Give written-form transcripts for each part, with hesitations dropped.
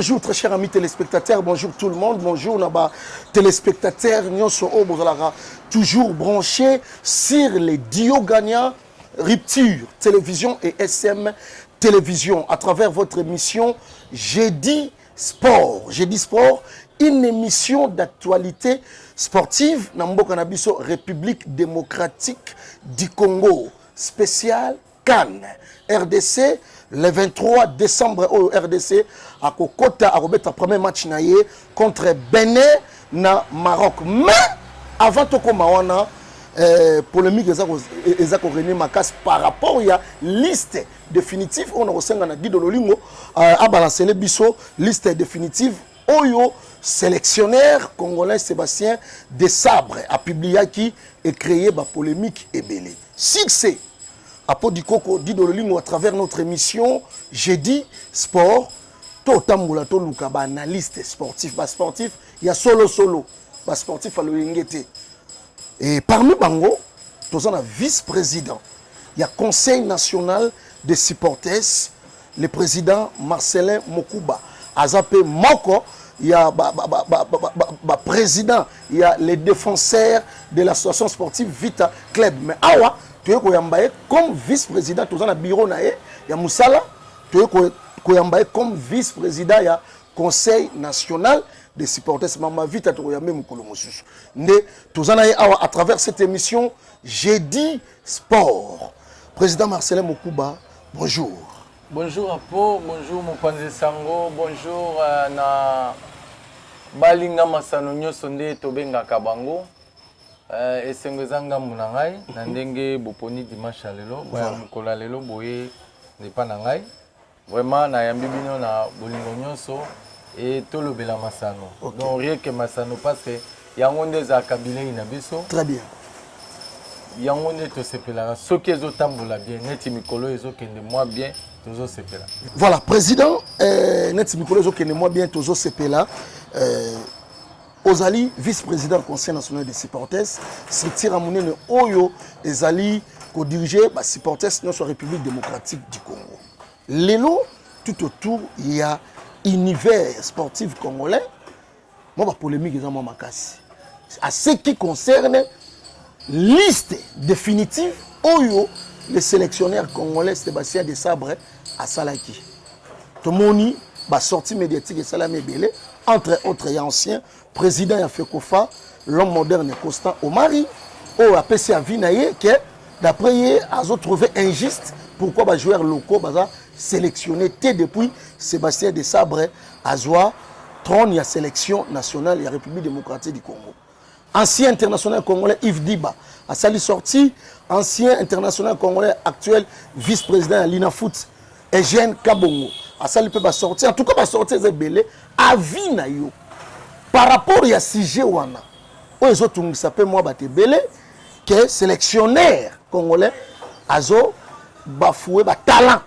Bonjour très chers amis téléspectateurs, bonjour tout le monde, bonjour là-bas téléspectateurs, nous sommes toujours branchés sur les Dio gagnants, Rupture Télévision et SM Télévision à travers votre émission Jeudi Sport. Jeudi Sport, une émission d'actualité sportive Nambo Kanabiso, République démocratique du Congo, spécial Cannes, RDC. Le 23 décembre au RDC, à Kokota, à Robert, premier match naïe contre Bénin na Maroc. Mais avant tout comme on polémique Ezako René Makas par rapport à la liste définitive, on a reçu un Guido Lolingo à balancer les bisous, liste définitive. Oyo sélectionneur congolais Sébastien Desabre a publié qui est créé par polémique et belé. Succès. Apo du Coco dit de l'Olingo à travers notre émission Jeudi Sport, Totamboula Toluka, analyste sportif, il y a solo, sportif à l'Olingete. Et parmi Bango, nous avons un vice-président, il y a Conseil national des supporters, le président Marcelin Mokuba, Azapé Moko, il y a président, il y a les défenseurs de l'association sportive Vita Club. Mais awa, tu es comme vice-président, tu as un bureau, il y a Moussala, tu es comme vice-président, il y a Conseil national des supporters. Maman Vita, tu es même à travers cette émission, j'ai dit sport. Président Marcelin Mokuba, bonjour. Bonjour Apo, bonjour Mopanze Sango, bonjour na Balinga Masano Sonde Tobenga Kabango. Esengezanga munangai na ndenge boponi dimanche lelo ba mukola lelo boye ne pa nangai vraiment na yambi bino na bolingo nyonso et tolobela masano donc rien que masano parce que yango ndeza kabile ina biso très bien yango nde to sepela soki ezotambola bien neti mikolo ezokende moi bien tozo sepela voilà président neti mikolo ezokende moi bien tozo sepela Ozali, vice-président du Conseil national des supporters, structure amounene Oyo, Ezali, co-dirigé les supporters de la République démocratique du Congo. Lélo, tout autour, il y a univers sportif congolais. Moi, ma polémique est dans ma casse. À ce qui concerne liste définitive, Oyo, le sélectionneur congolais Sébastien Desabre à Salaki. Tout le monde a sorti médiatique et Salamé Belé. Entre autres, il y a ancien président Yafekofa, l'homme moderne Constant Omari, au APC à Vinaye, qui d'après lui, a trouvé injuste pourquoi les joueurs locaux ont sélectionné depuis Sébastien Desabre à Zoa, trône la sélection nationale de la République démocratique du Congo. Ancien international congolais Yves Diba a sali sorti, ancien international congolais actuel vice-président à l'INAFOOT, Eugène Kabongo. A sali peut sortir, en tout cas, va sortir Zebele à Vinayo. Par rapport à sujet wana, les autres s'appellent moi Batebele, que sélectionnaire congolais, azo bafoué ba talent.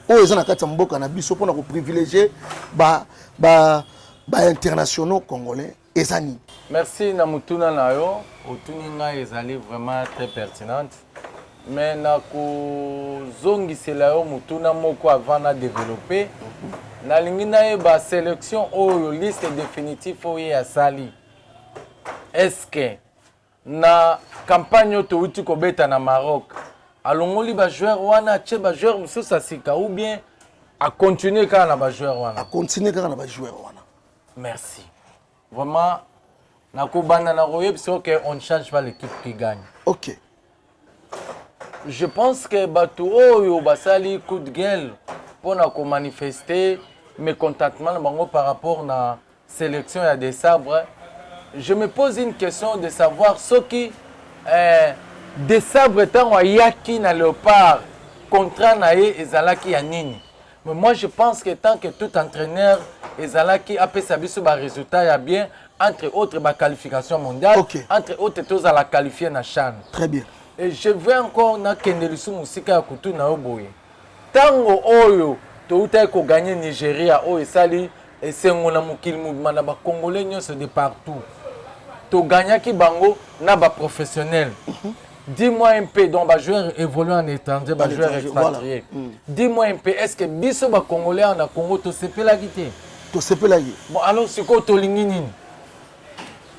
Ils ont un katambo cannabis pour privilégier ba internationaux congolais. Ezani. Merci Namutuna Nayo, Otuninga ezali vraiment très pertinente. Mais nako zongi selayo mutuna moko avant de développer. Na lingina eba sélection oyo liste définitive oyo ya sali. Est-ce que na campagne to uti ko beta na Maroc alongoli ba joueur wana che ba joueur mususa sika ou bien a continuer quand na ba joueur wana. A continuer quand na ba joueur wana. Merci. Vraiment nako bana na roye parce que on ne change pas l'équipe qui gagne. OK. Je pense que Batou Oyo Basali coup de gueule pour manifester mécontentement par rapport à la sélection à des sabres. Je me pose une question de savoir ce qui des sabres étant yaki na léopard contrat naé et zalaki yanini. Mais moi je pense que tant que tout entraîneur et zalaki a fait sa résultat ya bien entre autres ma qualification mondiale, okay. Entre autres tous à la qualifier na CHAN. Très bien. Et je veux encore na kendelisu musika ya kutu na oboye. Tango oyo to uta ko gagner Nigeria o esali esengo na mukili mouvement na ba congolais nyonso de partout. To gagner ki bango na ba professionnel. Dis-moi un peu donc ba joueur évoluant en étranger, ba joueur expatrié. Voilà. Dis-moi un peu est-ce que biso ba congolais en Congo to sepela kité. Bon, alors, c'est quoi Tolinginine?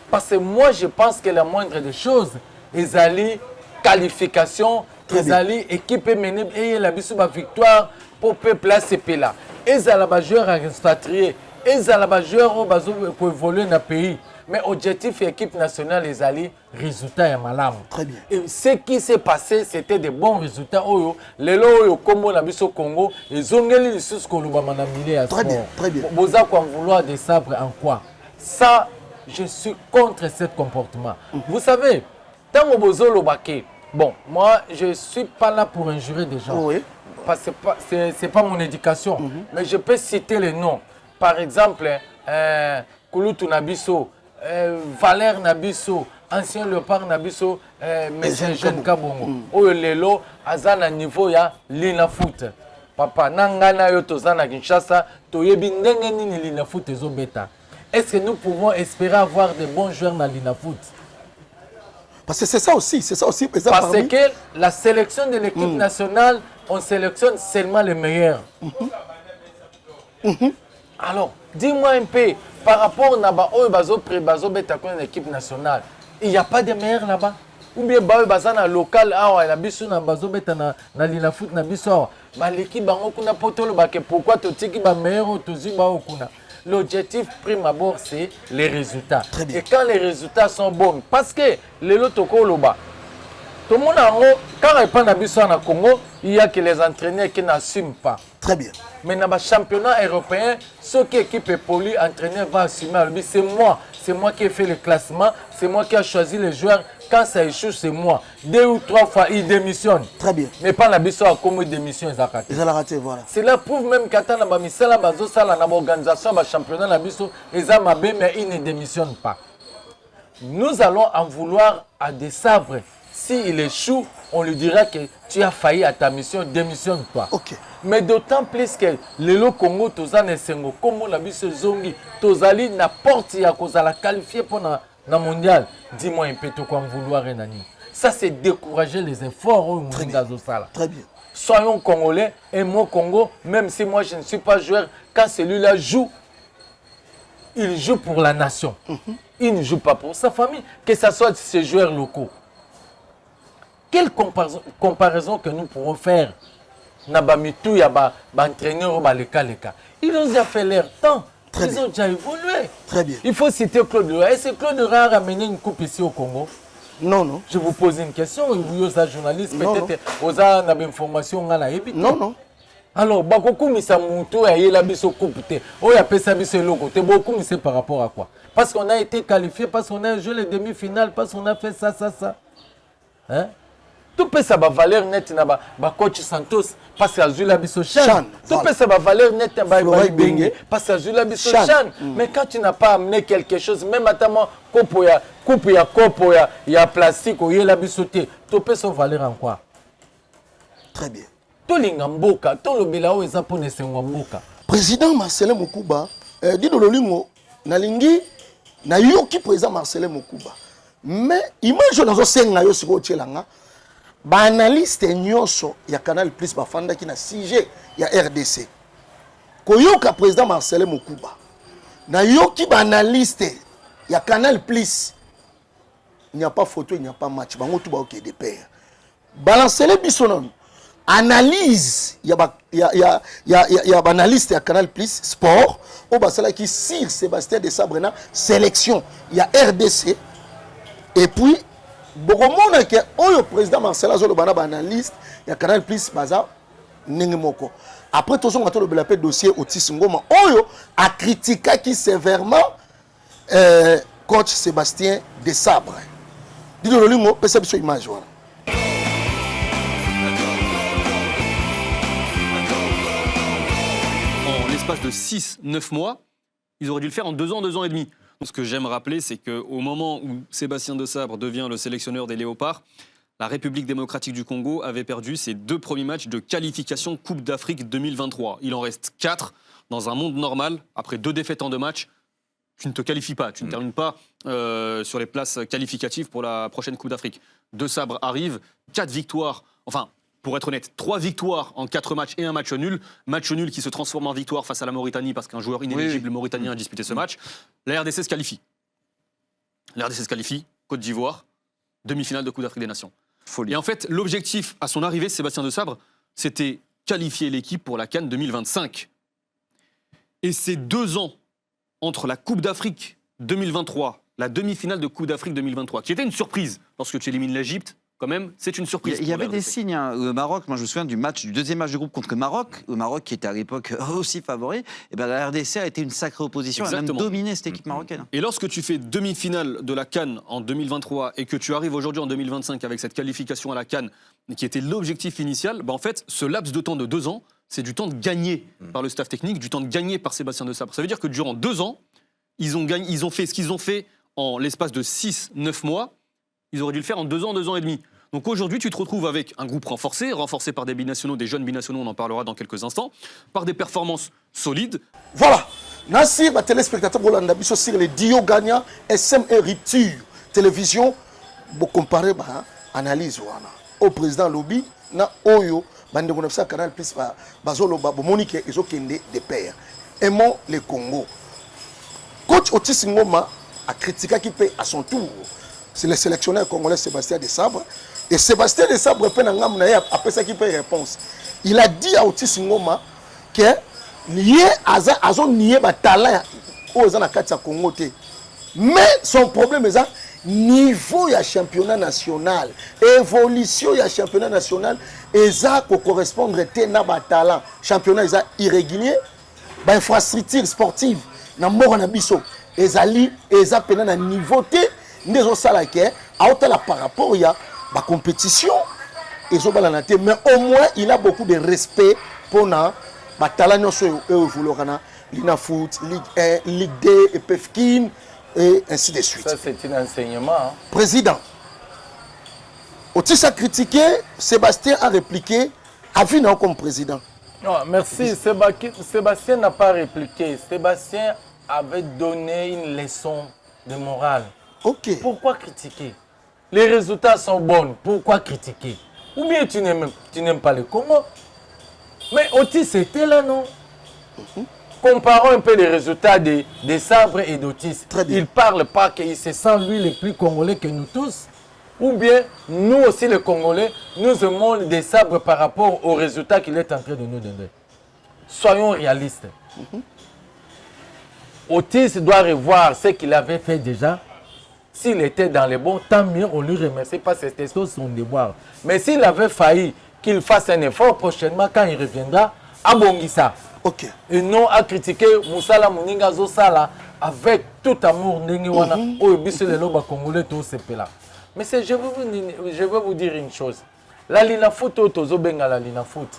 Parce que moi, je pense que la moindre des choses, ils allaient qualification, ils allaient équipe menée et la victoire pour placer là. Ils allaient les joueurs à expatrier, ils allaient les joueurs pour évoluer dans le pays. Mais l'objectif équipe nationale, ils allaient résultats et malam. Très bien. Et ce qui s'est passé, c'était de bons résultats. Les lots comme on a vu au Congo, ils ont gagné les sous qu'on a mis à Très bien, très bien. Vous avez vouloir des sabres en quoi? Ça, je suis contre ce comportement. Vous savez, tant que vous avez le baquet, bon, moi, je ne suis pas là pour injurer des gens. Oui. Parce que ce n'est pas mon éducation. Mais je peux citer les noms. Par exemple, Kouloutou Nabiso, Valère Nabiso, ancien Léopard Nabiso, Monsieur Jeune Kabongo. Oyo lelo, azana niveau ya Lina Foot. Papa, nangana yo tozana Kinshasa, toyebi ndenge nini Lina Foot ezobeta. Est-ce que nous pouvons espérer avoir de bons joueurs dans Lina Foot? Parce que c'est ça aussi, Parce que la sélection de l'équipe nationale, on sélectionne seulement les meilleurs. Alors, dis-moi un peu, par rapport à l'équipe nationale, il n'y a pas de meilleurs là-bas? Ou bien bazana local, la biso na bazobeta na Lina Foot na biso, l'équipe kuna potolo pourquoi totiki ba meilleur tozi ba okuna. L'objectif prime abord, c'est les résultats. Et quand les résultats sont bons, parce que les lotoko loba, tout le monde quand il prend la biso na Congo, il y a que les entraîneurs qui n'assument pas. Très bien. Mais dans le championnat européen, ce qui équipe est poli, l'entraîneur va assumer. C'est moi qui ai fait le classement, c'est moi qui ai choisi les joueurs. Quand ça échoue, c'est moi. 2 ou 3 fois, il démissionne. Très bien. Mais pas la biso à comme il démissionne. Ils ont raté, voilà. Cela prouve même qu'à l'organisation du championnat, la biso, ils ont mabé, mais ils ne démissionnent pas. Nous allons en vouloir à des sabres. S'il échoue, on lui dira que tu as failli à ta mission, démissionne-toi. Ok. Mais d'autant plus que le Congo, Tozane Sengo, comme la biso Zongi, Tozali, n'importe qui a la qualifié pour le mondial. Dis-moi un peu de quoi vouloir un ami. Ça, c'est décourager les efforts au Très bien. bien. Soyons Congolais, et moi Congo, même si moi je ne suis pas joueur, quand celui-là joue, il joue pour la nation. Il ne joue pas pour sa famille, que ce soit ses joueurs locaux. Quelle comparaison que nous pourrons faire? Nabamitou, yaba, entraîneur, ils ont déjà fait leur temps. Ils ont déjà évolué. Très bien. Il faut citer Claude Lora. Est-ce que Claude Lora a ramené une coupe ici au Congo? Non, non. Je vous pose une question. Vous êtes journaliste, peut-être vous avez une information. Non, non. Alors, beaucoup de gens ont été coupe. Oh, il y a ça beaucoup, mais c'est par rapport à quoi? Parce qu'on a été qualifié, parce qu'on a joué les demi-finales, parce qu'on a fait ça, ça, ça. Hein? Tout peut ça valeur nette na coach Santos parce que Azula biso Chan. Tout peut ça valeur nette na Bengue parce que Azula biso Chan. Mais quand tu n'as pas amené quelque chose, même à ta coupe ya plastique ou la bisoté, tout peut ça valeur en quoi? Très bien. Tout l'ingamboka, tout le bilao est pour mboka. Président Marcelin Mokuba, dit dans le lingo, nalingi na yoki président Marcelin Mokuba. Mais image dans un senga yo siko tchelanga. Ba analyste nyonso ya Canal Plus bafanda ki na CG ya RDC. Koyoka président Marcelin Mokuba. Na yoki ba analyste ya Canal Plus. Il n'y a pas photo, il n'y a pas match. Bango tout ba ok de pair. Balancer les bisonon. Analyse ya analyste ya Canal Plus sport au basala qui Sir Sébastien de Sabrena sélection ya RDC et puis bokomona ke oyo président Marcel Azolo bana ba analyste ya Canal Plus baza ndenge moko après tout son le belapé dossier Otis Ngoma oyo a critiqué qui sévèrement coach Sébastien de Sabre dit le lingo pesa biso image voilà. En l'espace de 6-9 mois, ils auraient dû le faire en 2 ans, 2 ans et demi. Ce que j'aime rappeler, c'est qu'au moment où Sébastien de Sabre devient le sélectionneur des Léopards, la République démocratique du Congo avait perdu ses 2 premiers matchs de qualification Coupe d'Afrique 2023. Il en reste 4. Dans un monde normal, après 2 défaites en 2 matchs, tu ne te qualifies pas. Tu ne termines pas sur les places qualificatives pour la prochaine Coupe d'Afrique. De Sabre arrive, 4 victoires. Enfin, pour être honnête, 3 victoires en 4 matchs et un match nul. Match nul qui se transforme en victoire face à la Mauritanie parce qu'un joueur inéligible mauritanien a disputé ce match. La RDC se qualifie. La RDC se qualifie, Côte d'Ivoire, demi-finale de Coupe d'Afrique des Nations. Folie. Et en fait, l'objectif à son arrivée, Sébastien Desabre, c'était qualifier l'équipe pour la CAN 2025. Et c'est 2 ans entre la Coupe d'Afrique 2023, la demi-finale de Coupe d'Afrique 2023, qui était une surprise lorsque tu élimines l'Égypte. Quand même, c'est une surprise. Il y avait des signes au Maroc. Moi, je me souviens du deuxième match du groupe contre le Maroc. Le Maroc, qui était à l'époque aussi favori. Et ben, la RDC a été une sacrée opposition. Elle a même dominé cette équipe marocaine. Et lorsque tu fais demi-finale de la CAN en 2023 et que tu arrives aujourd'hui en 2025 avec cette qualification à la CAN, qui était l'objectif initial, ben en fait, ce laps de temps de 2 ans, c'est du temps de gagner par le staff technique, du temps de gagner par Sébastien Desabre. Ça veut dire que durant 2 ans, ils ont fait ce qu'ils ont fait en l'espace de 6-9 mois. Ils auraient dû le faire en 2 ans, 2 ans et demi. Donc aujourd'hui, tu te retrouves avec un groupe renforcé par des binationaux, des jeunes binationaux, on en parlera dans quelques instants, par des performances solides. Voilà. Merci, ma téléspectateur Rolanda Bisso sur les Dio Gagnant, SM et Rupture Télévision. Pour comparer, analyse au président Lobby, na Oyo, bande de Canal Plus, Bazolo, Monique, et Zokende des pères. Aimons les Congo. Coach Otis Ngoma a critiqué qui paie à son tour. C'est le sélectionneur congolais Sébastien Desabre. Et Sébastien Desabre, après ça, qui paye réponse. Il a dit à Otis Ngoma que nié azon nié ba talent aux anakati Congo. Mais son problème est niveau ya championnat national, évolution ya championnat national, eza ko correspondre te na ba talent. Championnat eza irrégulier, ba infrastructure sportive na moko na biso ezali eza pena na niveau te ndezo sala ke aotala par rapport ya la compétition, mais au moins il a beaucoup de respect pour na talent Lina Foot, Ligue 1, Ligue 2, et Pefkin, et ainsi de suite. Ça, c'est un enseignement. Hein. Président, Otis a critiqué, Sébastien a répliqué, a vu non comme président. Non, merci. Sébastien n'a pas répliqué. Sébastien avait donné une leçon de morale. Ok. Pourquoi critiquer? Les résultats sont bons. Pourquoi critiquer? Ou bien tu n'aimes pas le Congo? Mais Otis était là, non? Comparons un peu les résultats des Sabres et d'Otis. Il ne parle pas qu'il se sent lui le plus congolais que nous tous. Ou bien nous aussi les Congolais, nous aimons des Sabres par rapport aux résultats qu'il est en train de nous donner. Soyons réalistes. Otis doit revoir ce qu'il avait fait déjà. S'il était dans les bons, tant mieux, on lui remercie pas, c'était son devoir. Mais s'il avait failli qu'il fasse un effort prochainement quand il reviendra, à Bongissa. Ok. Et non à critiquer Moussala Mouninga Zosala avec tout amour Nengiwana, au Bissé le Loba Congolais, tout ce là. Mais je veux vous dire une chose. La Lina Foot, Tozobenga la Lina Foot.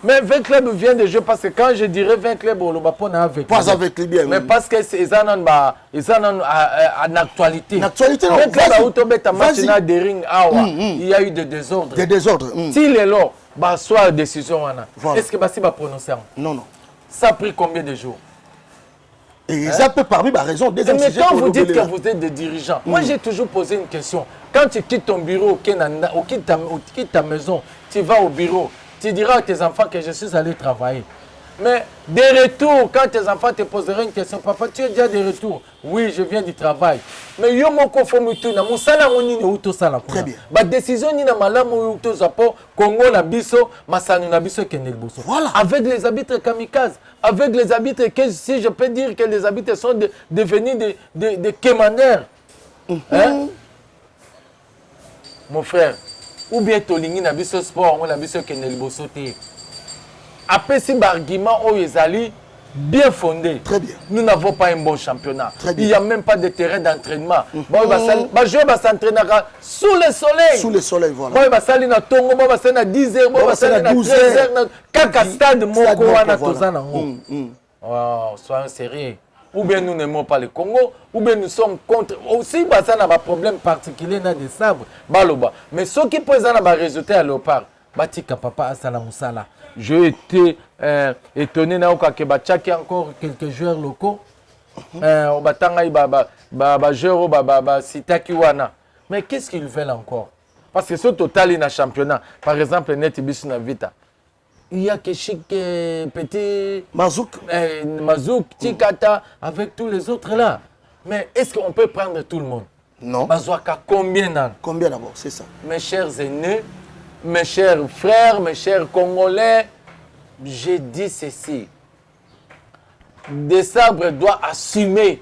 Mais 20 clubs viennent de jouer parce que quand je dirais 20 clubs, on ne va pas avec. Pas avec les biens. Mais parce que c'est en actualité. En actualité, non. 20 clubs à Autobet, à Machina, des rings, il y a eu des désordres. Des désordres. S'il est là, soit décision. Voilà. Est-ce que Bassi va prononcer? Non, non. Ça a pris combien de jours? Et ça peut parmi ma raison. Mais quand vous dites que vous êtes des dirigeants, moi j'ai toujours posé une question. Quand tu quittes ton bureau, ou quittes ta maison, tu vas au bureau. Tu diras à tes enfants que je suis allé travailler. Mais des retours, quand tes enfants te poseraient une question, papa, tu es déjà de retour. Oui, je viens du travail. Mais yo moko fomutu na musala monini uto sala kuna. Très bien. Ba décision ni na malamu uto zapo Congo na biso, masanu na biso kenel boso. Voilà. Avec les arbitres kamikazes, avec les arbitres que si je peux dire que les arbitres sont devenus des commandeurs. Hein? Mon frère. Ou bien tolingi na biso sport, on a biso kenel boso te. Après si argument oyezali bien fondé. Très bien. Nous n'avons pas un bon championnat. Il n'y a même pas de terrain d'entraînement. Les joueurs vont s'entraîner sous le soleil. Sous le soleil, voilà. Ils vont s'aller à Tongo, ils vont s'aller à 10h, ils vont s'aller à 13h. Kaka stade moko wana tozana ngo. Soyons sérieux. Ou bien nous n'aimons pas le Congo, ou bien nous sommes contre. Aussi, ça n'a pas de problème particulier dans des sabres. Mais ceux qui posent un résultat à Léopard, Batika Papa Asala Moussala. J'ai été étonné que Bachaki encore quelques joueurs locaux. Batanga Sitakiwana. Mais qu'est-ce qu'ils veulent encore? Parce que ce total est un championnat. Par exemple, Netibus Vita. Il y a que Chic Petit Mazouk. Mazouk, Tikata, avec tous les autres là. Mais est-ce qu'on peut prendre tout le monde? Non. Mazouaka, combien d'années? Combien d'abord, c'est ça. Mes chers aînés, mes chers frères, mes chers Congolais, j'ai dit ceci. Desabre doit assumer.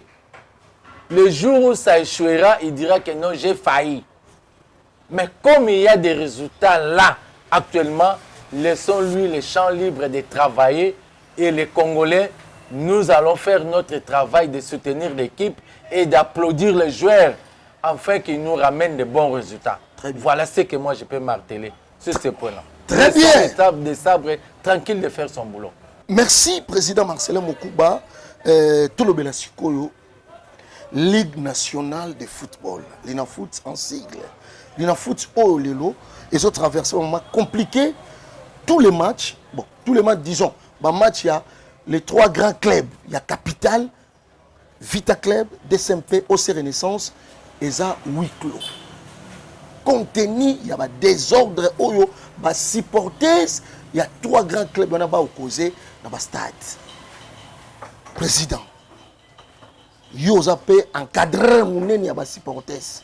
Le jour où ça échouera, il dira que non, j'ai failli. Mais comme il y a des résultats là, actuellement, laissons-lui le champ libre de travailler. Et les Congolais, nous allons faire notre travail de soutenir l'équipe et d'applaudir les joueurs afin qu'ils nous ramènent de bons résultats. Voilà ce que moi je peux marteler sur ce point-là. Très bien. Desabre tranquille de faire son boulot. Merci, Président Marcelin Mokuba. Tout le Belasikoyo, Ligue nationale de football. L'INAFoot en sigle. L'INAFoot au Lelo. Ils ont traversé un moment compliqué. Tous les matchs, disons, match, il y a les 3 grands clubs. Il y a Capital, Vita Club, DSMP, OC Renaissance et ça, 8 clos. Compte tenu, il y a des désordres, des supporters, il y a 3 grands clubs qui ont causé dans le stade. Président, vous avez encadré les supporters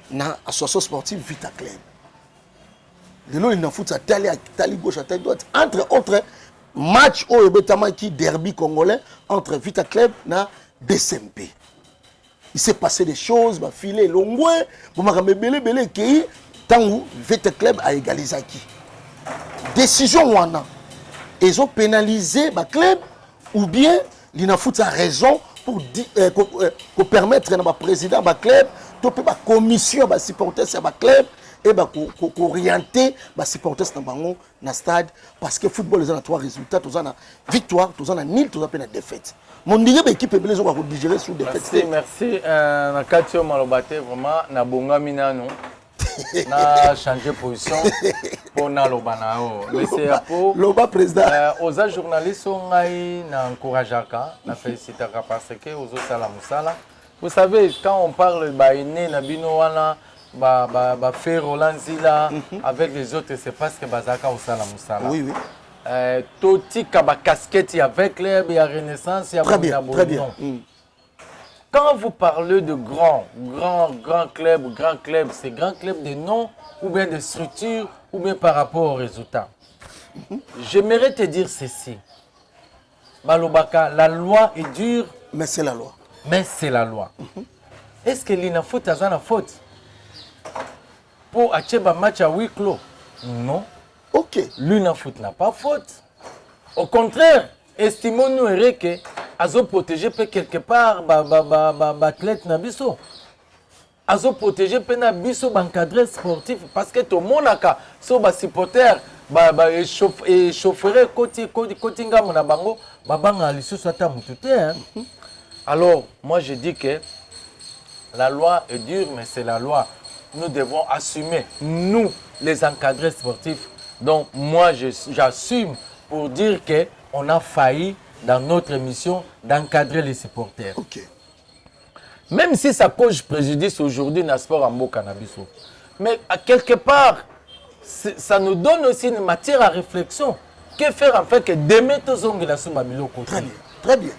dans l'association sportive Vita Club. Le lot, il n'a fout à tali gauche, à tali droite. Entre autres, match au qui derby congolais entre Vita Club et DSMP. Il s'est passé des choses, filet longoué, pour me qui tant où Vita Club a égalisé qui. Décision wana. Ils ont pénalisé le club ou bien l'INAFoot a raison pour permettre à président du club, de la commission de supporters de club et orienter les supporters dans le stade parce que le football est 3 résultats, tu as une victoire, tu as une nul, tu as une défaite. Mon équipe est bien digérer sous défaite. Merci. Nakatio Malobate, vraiment, na bonga minano. Na changer position pour na lobanao. Mais c'est pour Loba président. Aux journalistes on a encourageaka, na félicitaka parce que aux sala musala. Vous savez quand on parle baïné na bino wana ba faire Rolanzila avec les autres c'est parce que bazaka au sala musala. Oui oui. Toti kaba casquette avec les il y a Renaissance, il y a très bien. Quand vous parlez de grands clubs, c'est grands clubs de nom ou bien de structure ou bien par rapport aux résultats. J'aimerais te dire ceci. Balobaka, la loi est dure. Mais c'est la loi. Mais c'est la loi. Est-ce que l'INAFoot a une faute pour acheter un match à huis clos? Non. Ok. L'INAFoot n'a pas faute. Au contraire, estimons-nous que Azo protéger quelque part l'athlète Nabiso. Azo protéger Nabiso encadré sportif parce que tout le monde a un supporter chaufferait côté ngam bango babanga lisusu ata mutute. Alors moi je dis que la loi est dure mais c'est la loi. Nous devons assumer nous les encadrés sportifs. Donc moi j'assume pour dire que on a failli dans notre mission d'encadrer les supporters. Okay. Même si ça cause préjudice aujourd'hui dans le sport en cannabis. Mais à quelque part, ça nous donne aussi une matière à réflexion. Que faire en fait que demain tous on la sous Babilo. Très bien, très bien.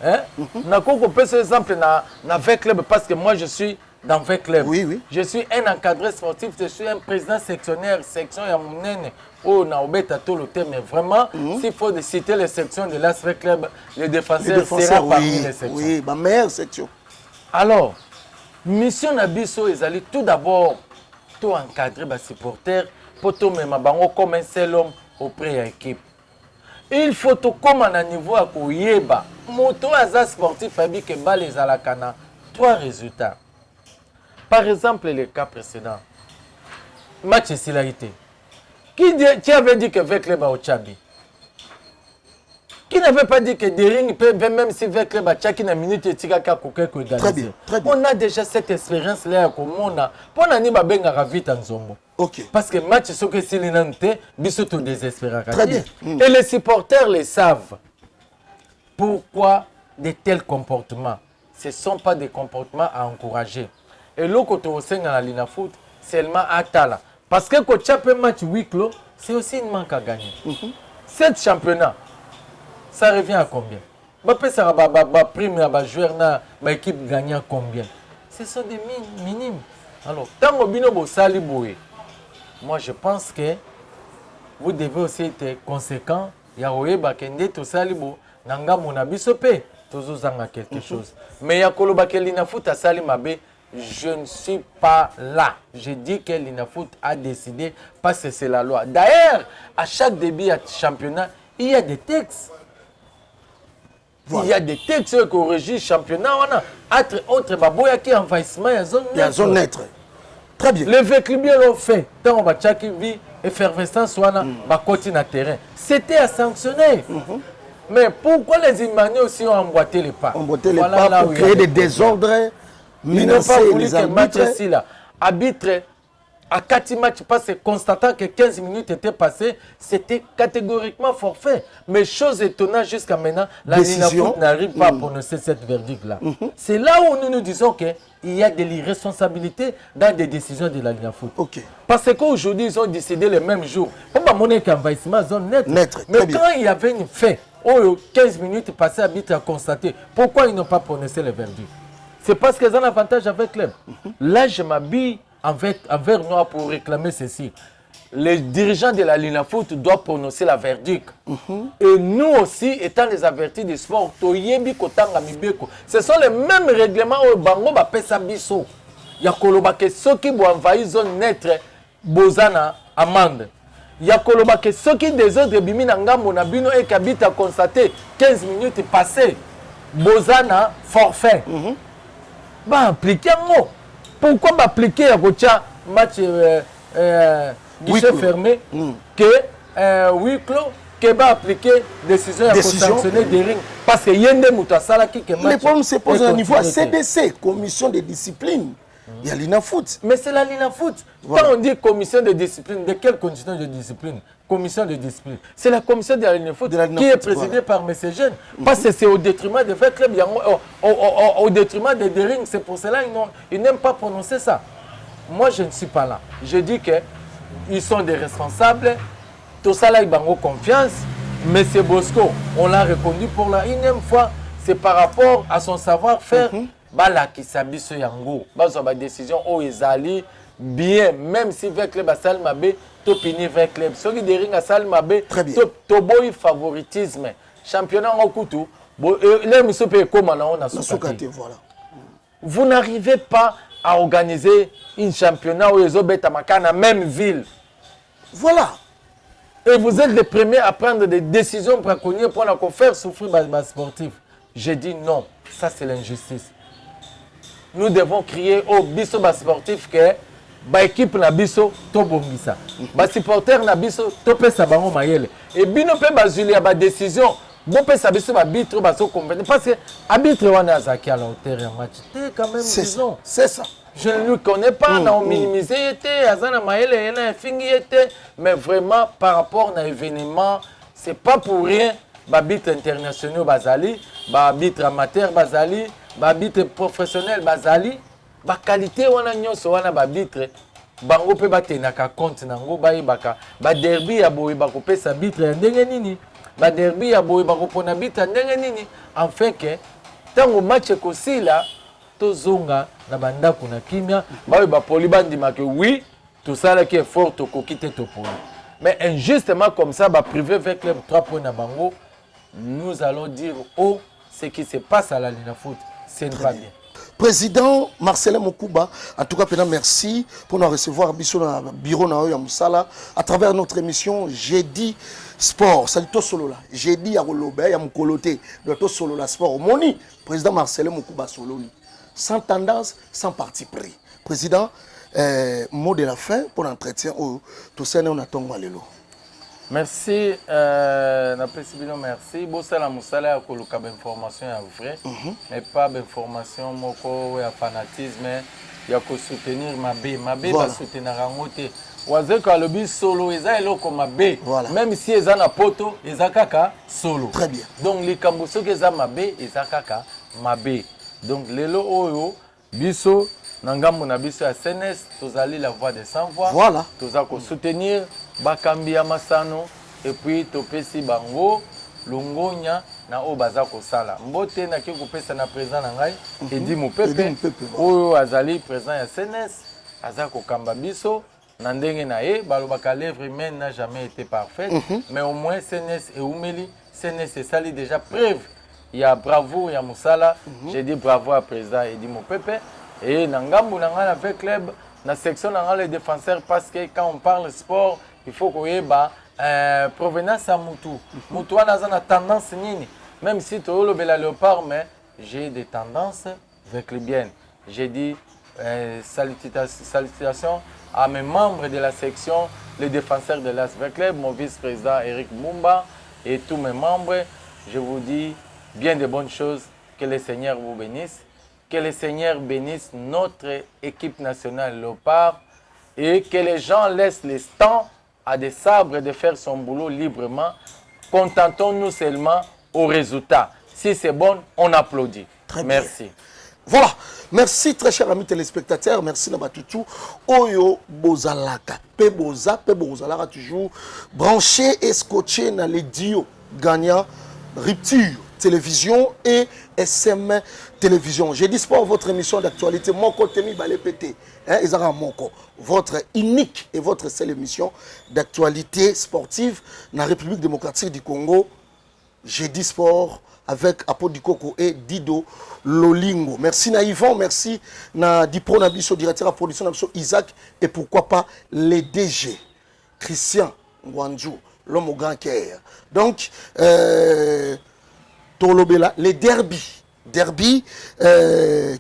Hein? On peut par exemple dans 20 clubs parce que moi je suis dans 20 clubs. Oui, oui. Je suis un encadré sportif, je suis un président sectionnaire, section Yamounene. Oh, le thème, mais vraiment, s'il faut citer les sections de l'ASV Club, les défenseurs seront parmi les sections. Oui, ma meilleure section. Alors, mission Nabiso, ils allaient tout d'abord tout encadrer les supporters pour tout même comme un seul homme auprès de l'équipe. Il faut tout comme à niveau à Koyeba. Moto Aza sportif a dit que les Alakana. 3 résultats. Par exemple, le cas précédent. Match et Silaïté. Qui avait dit que Vekle va au Tchabi? Qui n'avait pas dit que Dering peut, même si Vekle va Tchaki na minute et Tigaka Koke ko égaliser? Très bien, très bien. On a déjà cette expérience là comme on a. Pour nani ba benga ravite en zombo. OK. Parce que match ce que c'est l'inanté, biso tout désespéré. Très bien. Et les supporters le savent. Pourquoi de tels comportements? Ce ne sont pas des comportements à encourager. Et l'autre côté au sein de l'INAFoot, seulement Atala. Parce que quand tu as un match huis clos, c'est aussi une manque à gagner. Cet championnat, ça revient à combien? Ça va prime à joueur na équipe gagnant combien? Ce sont des minimes. Alors, tant que bino sali boé, moi je pense que vous devez aussi être conséquent. Yaoye bakende to sali bo nanga mona bisope tozozanga quelque chose. Mais yakolo bakelina foot à sali mabe, je ne suis pas là. Je dis que l'INAFOOT a décidé parce que c'est la loi. D'ailleurs, à chaque début de championnat, il y a des textes. Voilà. Il y a des textes qui régissent le championnat. Entre autres, il y a envahissement, il y a zone neutre. Il y a zone neutre. Très bien. Les véhicules l'ont fait. Tant on va chaque vie, effervescence, on va continuer à terrain. C'était à sanctionner. Mais pourquoi les Imaniens aussi ont emboîté les pas? Emboîté les pas pour créer des désordres, menacer les arbitres. Arbitre, à 4 matchs passés, constatant que 15 minutes étaient passées, c'était catégoriquement forfait. Mais chose étonnante, jusqu'à maintenant, la LINAFOOT n'arrive pas à prononcer cette verdict-là. C'est là où nous nous disons qu'il y a de l'irresponsabilité dans des décisions de la LINAFOOT. Parce qu'aujourd'hui, ils ont décidé le même jour. Pourquoi mon envahissement zone neutre? Mais quand il y avait une fait, 15 minutes passées, l'arbitre a constaté, pourquoi ils n'ont pas prononcé le verdict? C'est parce qu'ils ont un avantage avec l'EM. Là, je m'habille envers nous pour réclamer ceci. Les dirigeants de la LINAFOOT doivent prononcer la verdict. Et nous aussi, étant les avertis du sport, ce sont les mêmes règlements où Bango va pesa biso. Il y a que ceux qui vont envahir zone neutre, bozana amende. Il y a que ceux qui des autres bimina ngambo na bino et qui habitent à constater 15 minutes passées, bozana forfait. Bah appliquer un mot. Pourquoi appliquer à Gocha match guichet fermé que huis clos que va appliquer décision à sanctionner des rings parce que yende mutasala qui que match. Le problème se pose au niveau CDC, commission de discipline. Il y a l'INAFOOT. Mais c'est la LINAFOOT. Voilà. Quand on dit commission de discipline, de quelle commission de discipline? Commission de discipline. C'est la commission de la LINAFOOT qui est présidée par M. Jeune. Parce que c'est au détriment des vrais clubs, au détriment des rings. C'est pour cela qu'ils n'aiment pas prononcer ça. Moi, je ne suis pas là. Je dis qu'ils sont des responsables. Tout ça, là, ils ont confiance. M. Bosco, on l'a reconnu pour la énième fois. C'est par rapport à son savoir-faire. Bala qui s'habille sur Yango, bazoba décision au ezali bien, même si avec le basal mabé, to pini avec le ceux qui dérivent à sal mabé, to boy favoritisme, championnat en couteau, les monsieur peut comme on a soukaté. Voilà. Vous n'arrivez pas à organiser un championnat où les autres bêtes à la même ville. Voilà. Et vous êtes les premiers à prendre des décisions braconnières pour la faire souffrir les sportifs. J'ai dit non, ça c'est l'injustice. Nous devons crier au biso bas sportif que ba équipe na biso to bongisa ba supporter na biso to pesa bango mayele et bino pe bazulia ba décision bon pesa biso ba arbitre ba so convaincre parce que arbitre wana azaki à la hauteur en match quand même disons c'est ça. Je ne le connais pas, on a minimisé, mais vraiment par rapport à l'événement, ce n'est pas pour rien. Babit international Bazali, babit amateur Bazali, babit professionnel Bazali, ba qualité wana nyonso wana babitre bango pe batenaka compte nango bayebaka ba derby ya boye bakopesa bitre ndenge nini ba derby ya boye bakopona bitre ndenge nini enfin que tango match ekosila tozonga na bandako na kimia bawe bapoli bandima que oui tout ça là qui est fort tokoki te topoli mais injustement comme ça ba privé avec club 3 points na bango. Nous allons dire oh ce qui se passe à la LINAFOOT, c'est pas bien. Président Marcelin Mokuba, en tout cas, merci pour nous recevoir au bureau de Moussala à travers notre émission Jeudi Sport. Salut toi solo là. Jeudi à Rolobé, à Mukoloté, de toi solo la sport. Moni, président Marcelin Mokuba solo. Sans tendance, sans parti pris. Président, mot de la fin pour l'entretien. Tout ça, on attend Malélo. Merci, merci. Bossala Moussala a coloqué d'informations vraies, mais pas d'informations moko ya fanatisme, ya ko soutenir Mabé. Mabé va soutenir Rangote. Oaze ka lobi solo eza eloko Mabé. Même si eza na poto, eza kaka solo. Très bien. Donc les kambuso ke eza Mabé, eza kaka Mabé. Donc lelo oyo biso Nangambo na biso ya CNS, tozali la voix des sans voix. Voilà. Toza ko soutenir bakambi ya masano et puis topesi bango longonya na o baza ko sala. Mbote na ki kopesa na président na ngai Edi Mupepe. Oyo azali président ya CNS, aza ko kamba biso na ndenge na ye, balobaka l'œuvre humaine n'a jamais été parfaite, mais au moins CNS et Oumeli, CNS et sali déjà preuve. Il y a bravo, il y a Moussala. J'ai dit bravo à président Edi Mupepe. Et Nangambu Nangal avec club, la section Nangal les défenseurs, parce que quand on parle sport, il faut qu'on ait provenance à Moutou. Moutou a une tendance, même si tu as le léopard, mais j'ai des tendances avec le bien. J'ai dit salutations à mes membres de la section, les défenseurs de l'ASV Club, mon vice-président Eric Mumba et tous mes membres. Je vous dis bien de bonnes choses, que le Seigneur vous bénisse. Que le Seigneur bénisse notre équipe nationale Léopard et que les gens laissent le temps à des sabres de faire son boulot librement. Contentons-nous seulement au résultat. Si c'est bon, on applaudit. Très Merci. Bien. Voilà. Merci très chers amis téléspectateurs. Merci Nabatutu. Oyo Bozalaka. Pe Bozalaka toujours branché et scotché dans les dios gagnants Rupture Télévision et SM Télévision. J'ai dit sport, votre émission d'actualité, Moko Temi Balépété, Isara Moko, votre unique et votre seule émission d'actualité sportive dans la République démocratique du Congo. J'ai dit sport avec Apo Dikoko et Dido Lolingo. Merci na Yvon, merci na Dipro Nabiso, directeur de production Nabiso Isaac et pourquoi pas les DG, Christian Ngwanjou, l'homme au grand cœur. Donc, les derby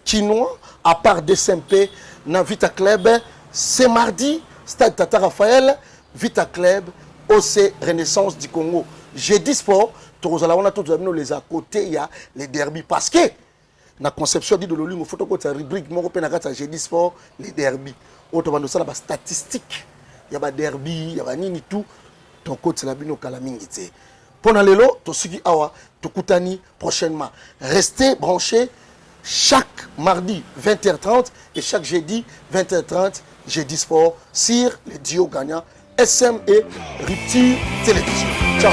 quinois, à part DSMP, dans Vita Club, c'est mardi, Stade Tata Raphaël, Vita Club, OC Renaissance du Congo. Jeudi sport, on a tous les à côté, il y a les derby. Parce que, la conception dit de l'Olim, il faut que la rubrique, jeudi sport, les derby. Autrement, il y a des statistiques, il y a des derby, il y a des tout. Ton côté, c'est la bino kalamingité. Pendant les lots, Tosuki Awa, Tokutani prochainement. Restez branchés chaque mardi 20h30 et chaque jeudi 20h30, jeudi sport, sur les duos gagnants SM et Rupture Télévision. Ciao.